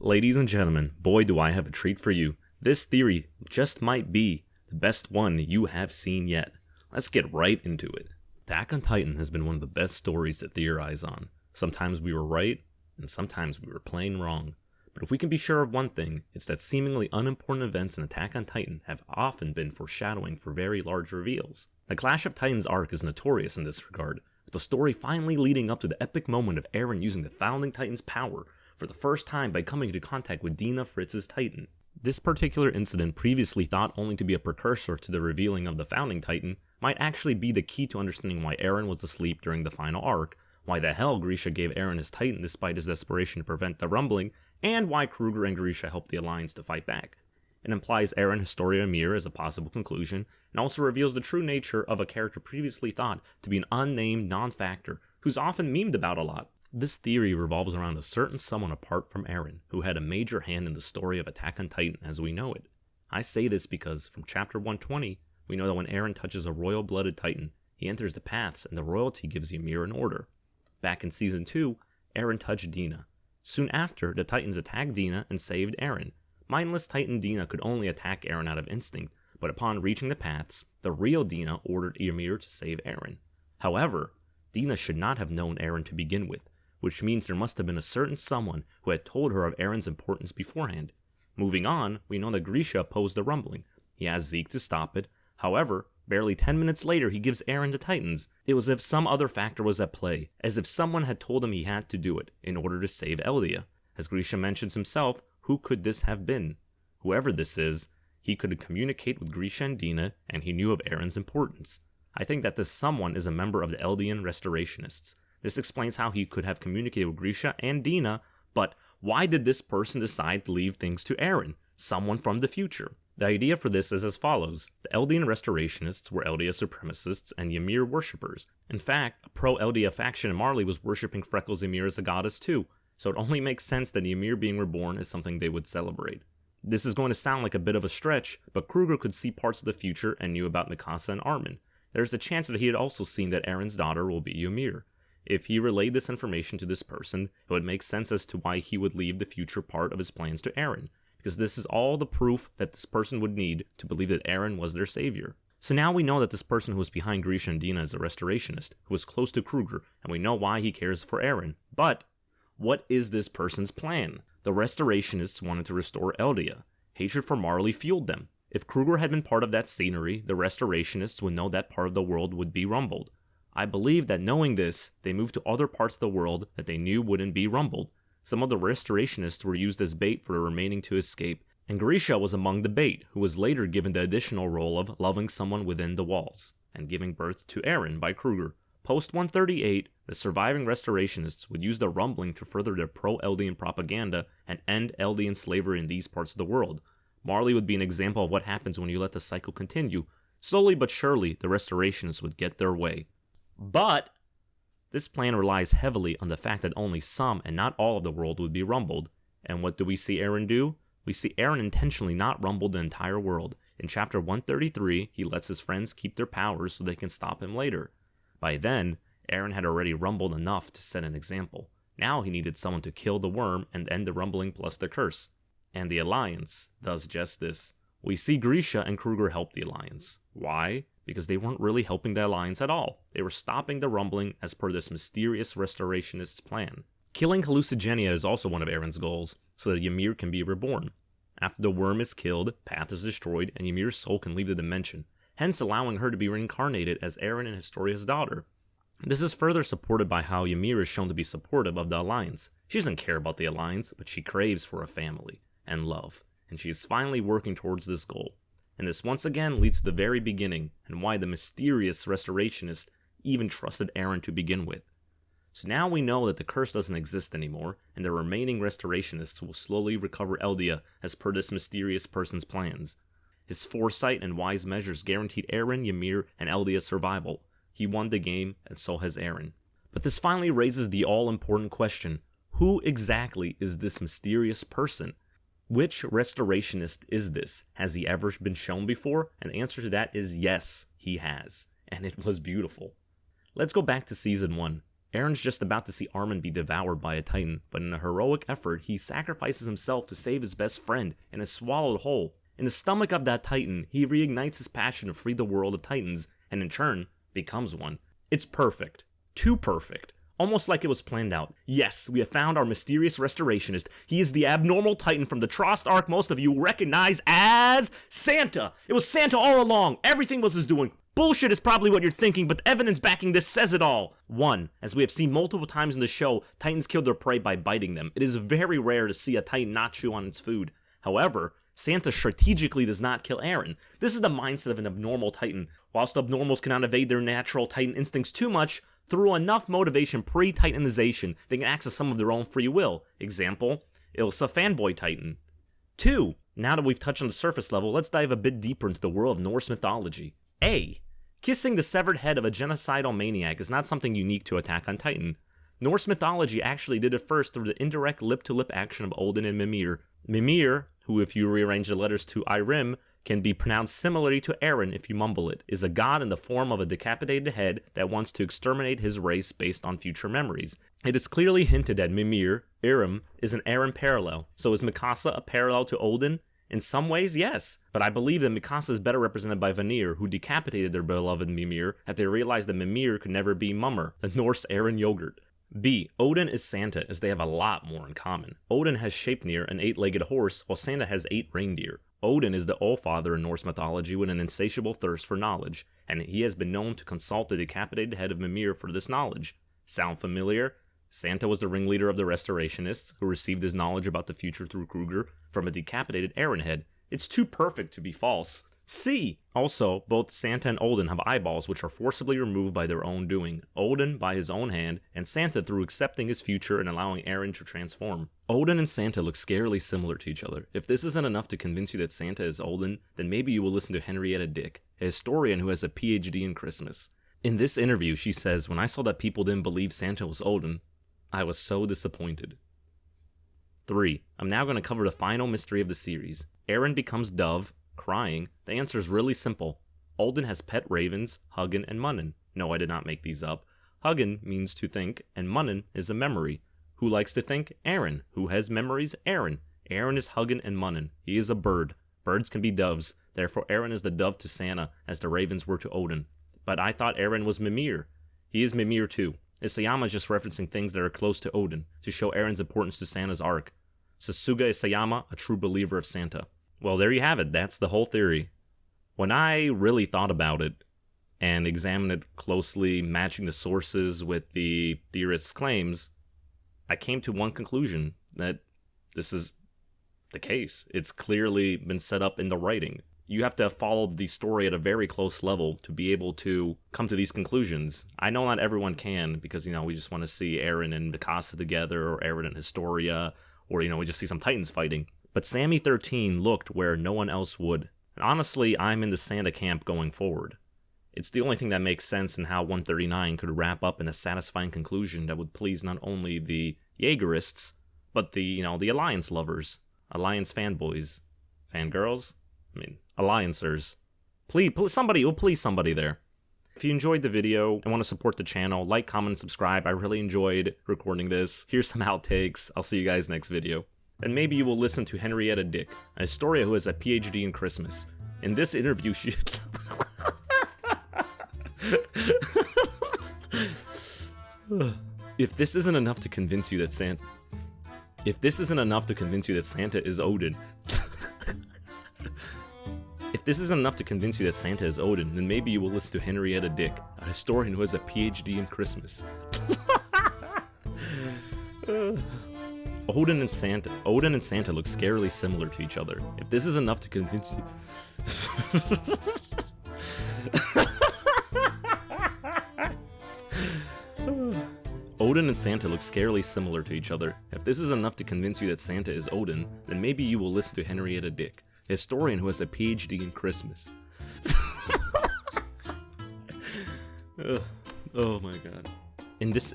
Ladies and gentlemen, boy do I have a treat for you. This theory just might be the best one you have seen yet. Let's get right into it. Attack on Titan has been one of the best stories to theorize on. Sometimes we were right, and sometimes we were plain wrong. But if we can be sure of one thing, it's that seemingly unimportant events in Attack on Titan have often been foreshadowing for very large reveals. The Clash of Titans arc is notorious in this regard, with the story finally leading up to the epic moment of Eren using the Founding Titan's power for the first time by coming into contact with Dina Fritz's Titan. This particular incident, previously thought only to be a precursor to the revealing of the Founding Titan, might actually be the key to understanding why Eren was asleep during the final arc, why the hell Grisha gave Eren his Titan despite his desperation to prevent the rumbling, and why Kruger and Grisha helped the Alliance to fight back. It implies Eren Historia Ymir as a possible conclusion, and also reveals the true nature of a character previously thought to be an unnamed non-factor, who's often memed about a lot. This theory revolves around a certain someone apart from Eren, who had a major hand in the story of Attack on Titan as we know it. I say this because, from chapter 120, we know that when Eren touches a royal-blooded Titan, he enters the paths and the royalty gives Ymir an order. Back in Season 2, Eren touched Dina. Soon after, the Titans attacked Dina and saved Eren. Mindless Titan Dina could only attack Eren out of instinct, but upon reaching the paths, the real Dina ordered Ymir to save Eren. However, Dina should not have known Eren to begin with, which means there must have been a certain someone who had told her of Eren's importance beforehand. Moving on, we know that Grisha opposed the rumbling. He asked Zeke to stop it. However, barely 10 minutes later he gives Eren the Titans. It was as if some other factor was at play, as if someone had told him he had to do it in order to save Eldia. As Grisha mentions himself, who could this have been? Whoever this is, he could communicate with Grisha and Dina, and he knew of Eren's importance. I think that this someone is a member of the Eldian restorationists. This explains how he could have communicated with Grisha and Dina, but why did this person decide to leave things to Eren, someone from the future? The idea for this is as follows. The Eldian restorationists were Eldia supremacists and Ymir worshippers. In fact, a pro-Eldia faction in Marley was worshipping Freckles Ymir as a goddess too, so it only makes sense that Ymir being reborn is something they would celebrate. This is going to sound like a bit of a stretch, but Kruger could see parts of the future and knew about Mikasa and Armin. There's a chance that he had also seen that Eren's daughter will be Ymir. If he relayed this information to this person, it would make sense as to why he would leave the future part of his plans to Eren, because this is all the proof that this person would need to believe that Eren was their savior. So now we know that this person who was behind Grisha and Dina is a restorationist, who was close to Kruger, and we know why he cares for Eren. But what is this person's plan? The restorationists wanted to restore Eldia. Hatred for Marley fueled them. If Kruger had been part of that scenery, the restorationists would know that part of the world would be rumbled. I believe that knowing this, they moved to other parts of the world that they knew wouldn't be rumbled. Some of the restorationists were used as bait for the remaining to escape, and Grisha was among the bait, who was later given the additional role of loving someone within the walls, and giving birth to Eren by Kruger. Post-138, the surviving restorationists would use the rumbling to further their pro-Eldian propaganda and end Eldian slavery in these parts of the world. Marley would be an example of what happens when you let the cycle continue. Slowly but surely, the restorationists would get their way. But this plan relies heavily on the fact that only some and not all of the world would be rumbled. And what do we see Eren do? We see Eren intentionally not rumble the entire world. In chapter 133, he lets his friends keep their powers so they can stop him later. By then, Eren had already rumbled enough to set an example. Now he needed someone to kill the worm and end the rumbling plus the curse. And the Alliance does just this. We see Grisha and Kruger help the Alliance. Why? Because they weren't really helping the Alliance at all. They were stopping the rumbling as per this mysterious restorationist's plan. Killing Hallucigenia is also one of Eren's goals, so that Ymir can be reborn. After the worm is killed, Path is destroyed, and Ymir's soul can leave the dimension, hence allowing her to be reincarnated as Eren and Historia's daughter. This is further supported by how Ymir is shown to be supportive of the Alliance. She doesn't care about the Alliance, but she craves for a family and love, and she is finally working towards this goal. And this once again leads to the very beginning, and why the mysterious restorationist even trusted Eren to begin with. So now we know that the curse doesn't exist anymore, and the remaining restorationists will slowly recover Eldia as per this mysterious person's plans. His foresight and wise measures guaranteed Eren, Ymir, and Eldia's survival. He won the game, and so has Eren. But this finally raises the all-important question, who exactly is this mysterious person? Which restorationist is this? Has he ever been shown before? And the answer to that is yes, he has. And it was beautiful. Let's go back to Season 1. Eren's just about to see Armin be devoured by a Titan, but in a heroic effort, he sacrifices himself to save his best friend and is swallowed whole. In the stomach of that Titan, he reignites his passion to free the world of Titans, and in turn, becomes one. It's perfect. Too perfect. Almost like it was planned out. Yes, we have found our mysterious restorationist. He is the abnormal Titan from the Trost arc most of you recognize as Santa. It was Santa all along. Everything was his doing. Bullshit is probably what you're thinking, but the evidence backing this says it all. 1. As we have seen multiple times in the show, Titans kill their prey by biting them. It is very rare to see a Titan not chew on its food. However, Santa strategically does not kill Eren. This is the mindset of an abnormal Titan. Whilst abnormals cannot evade their natural Titan instincts too much, through enough motivation pre-Titanization, they can access some of their own free will. Example, Ilsa Fanboy Titan. 2. Now that we've touched on the surface level, let's dive a bit deeper into the world of Norse mythology. A. Kissing the severed head of a genocidal maniac is not something unique to Attack on Titan. Norse mythology actually did it first through the indirect lip-to-lip action of Odin and Mimir. Mimir, who if you rearrange the letters to Irem, can be pronounced similarly to Eren if you mumble it, is a god in the form of a decapitated head that wants to exterminate his race based on future memories. It is clearly hinted that Mimir, Irem, is an Eren parallel. So is Mikasa a parallel to Odin? In some ways, yes, but I believe that Mikasa is better represented by Vanir, who decapitated their beloved Mimir after they realized that Mimir could never be Mummer, the Norse Eren yogurt. B. Odin is Santa, as they have a lot more in common. Odin has Sleipnir, an 8-legged horse, while Santa has 8 reindeer. Odin is the Allfather in Norse mythology with an insatiable thirst for knowledge, and he has been known to consult the decapitated head of Mimir for this knowledge. Sound familiar? Santa was the ringleader of the restorationists, who received his knowledge about the future through Kruger from a decapitated Eren head. It's too perfect to be false. C. Also, both Santa and Odin have eyeballs which are forcibly removed by their own doing. Odin by his own hand, and Santa through accepting his future and allowing Eren to transform. Odin and Santa look scarily similar to each other. If this isn't enough to convince you that Santa is Odin, then maybe you will listen to Henrietta Dick, a historian who has a PhD in Christmas. In this interview, she says, "When I saw that people didn't believe Santa was Odin, I was so disappointed." 3. I'm now going to cover the final mystery of the series. Eren becomes Dove, crying. The answer is really simple. Odin has pet ravens, Hugin and Munnin. No, I did not make these up. Hugin means to think, and Munnin is a memory. Who likes to think? Eren. Who has memories? Eren. Eren is Hugin and Munnin. He is a bird. Birds can be doves. Therefore, Eren is the dove to Santa, as the ravens were to Odin. But I thought Eren was Mimir. He is Mimir too. Isayama is just referencing things that are close to Odin, to show Eren's importance to Santa's arc. Sasuga Isayama, a true believer of Santa. Well, there you have it. That's the whole theory. When I really thought about it, and examined it closely, matching the sources with the theorist's claims, I came to one conclusion, that this is the case. It's clearly been set up in the writing. You have to have followed the story at a very close level to be able to come to these conclusions. I know not everyone can, because, we just want to see Eren and Mikasa together, or Eren and Historia, or, we just see some Titans fighting. But Sammy 13 looked where no one else would. And honestly, I'm in the Santa camp going forward. It's the only thing that makes sense in how 139 could wrap up in a satisfying conclusion that would please not only the Jaegerists, but the Alliance lovers, Alliance fanboys, fangirls, Alliancers. Please somebody there. If you enjoyed the video and want to support the channel, like, comment, and subscribe. I really enjoyed recording this. Here's some outtakes. I'll see you guys next video. And maybe you will listen to Henrietta Dick, a historian who has a PhD in Christmas. In this interview, she... If this isn't enough to convince you that Santa is Odin... If this isn't enough to convince you that Santa is Odin, then maybe you will listen to Henrietta Dick, a historian who has a PhD in Christmas. Odin and Santa look scarily similar to each other. If this is enough to convince you... Odin and Santa look scarily similar to each other. If this is enough to convince you that Santa is Odin, then maybe you will listen to Henrietta Dick, a historian who has a PhD in Christmas. Oh my god. In this...